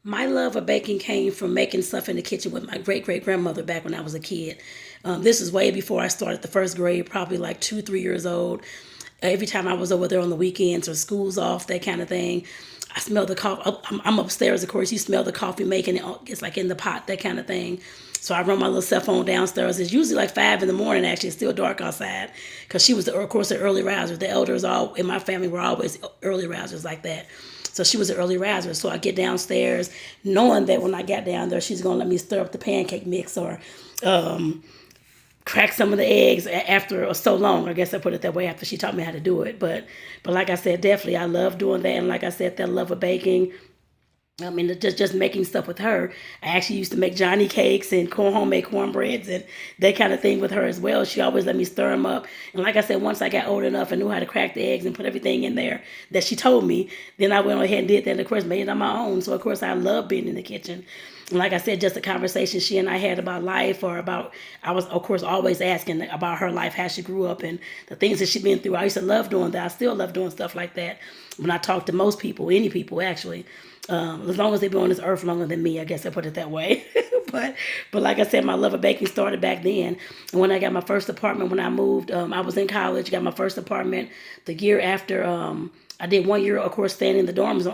My love of baking came from making stuff in the kitchen with my great great grandmother back when I was a kid. This is way before I started the first grade, probably like 2, 3 years old. Every time I was over there on the weekends or school's off, that kind of thing, I smell the coffee. I'm upstairs, of course. You smell the coffee making it. It's like in the pot, that kind of thing. So I run my little cell phone downstairs. It's usually like 5 in the morning. Actually, it's still dark outside because she was, of course, an early riser. The elders all in my family were always early risers like that. So she was an early riser. So I get downstairs knowing that when I got down there, she's going to let me stir up the pancake mix or crack some of the eggs after so long. I guess I put it that way after she taught me how to do it. But like I said, definitely I love doing that. And like I said, that love of baking. I mean, just making stuff with her. I actually used to make Johnny cakes and homemade cornbreads and that kind of thing with her as well. She always let me stir them up. And like I said, once I got old enough and knew how to crack the eggs and put everything in there that she told me, then I went ahead and did that. And of course, made it on my own. So of course, I love being in the kitchen. And like I said, just a conversation she and I had about life or about, I was, of course, always asking about her life, how she grew up and the things that she'd been through. I used to love doing that. I still love doing stuff like that when I talk to most people, any people actually. As long as they've been on this earth longer than me, I guess I put it that way. but but like I said, my love of baking started back then. And when I got my first apartment, when I moved, I was in college, got my first apartment the year after. I did 1 year, of course, staying in the dorms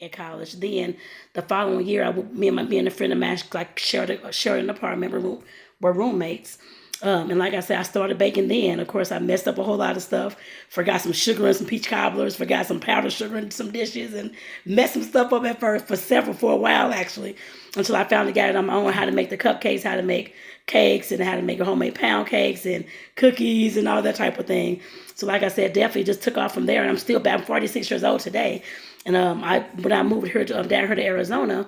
at college. Then the following year, me and a friend of mine like shared an apartment. Were roommates. And like I said, I started baking then. Of course, I messed up a whole lot of stuff. Forgot some sugar and some peach cobblers. Forgot some powdered sugar in some dishes and messed some stuff up at first for a while actually, until I finally got it on my own how to make the cupcakes, how to make cakes, and how to make a homemade pound cakes and cookies and all that type of thing. So like I said, definitely just took off from there. And I'm still back. I'm 46 years old today. And when I moved here down here to Arizona,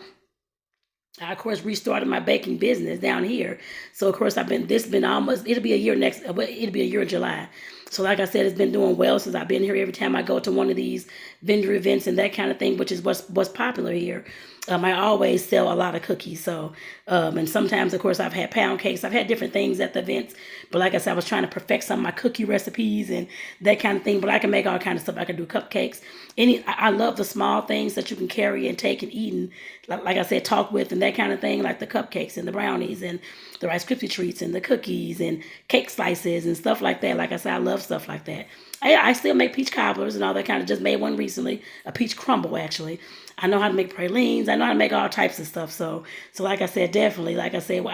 I of course restarted my baking business down here. So of course this been almost it'll be a year it'll be a year in July. So like I said, it's been doing well since I've been here. Every time I go to one of these vendor events and that kind of thing, which is what's popular here. I always sell a lot of cookies. So and sometimes of course I've had pound cakes. I've had different things at the events. But like I said, I was trying to perfect some of my cookie recipes and that kind of thing. But I can make all kind of stuff. I can do cupcakes. I love the small things that you can carry and take and eat and like I said, talk with and that kind of thing, like the cupcakes and the brownies and the Rice Krispie treats and the cookies and cake slices and stuff like that. Like I said, I love stuff like that. I still make peach cobblers and all that kind of. Just made one recently, a peach crumble actually. I know how to make pralines. I know how to make all types of stuff. So like I said, definitely, like I said,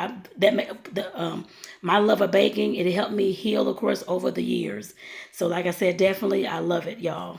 my love of baking it helped me heal, of course, over the years. So like I said, definitely, I love it, y'all.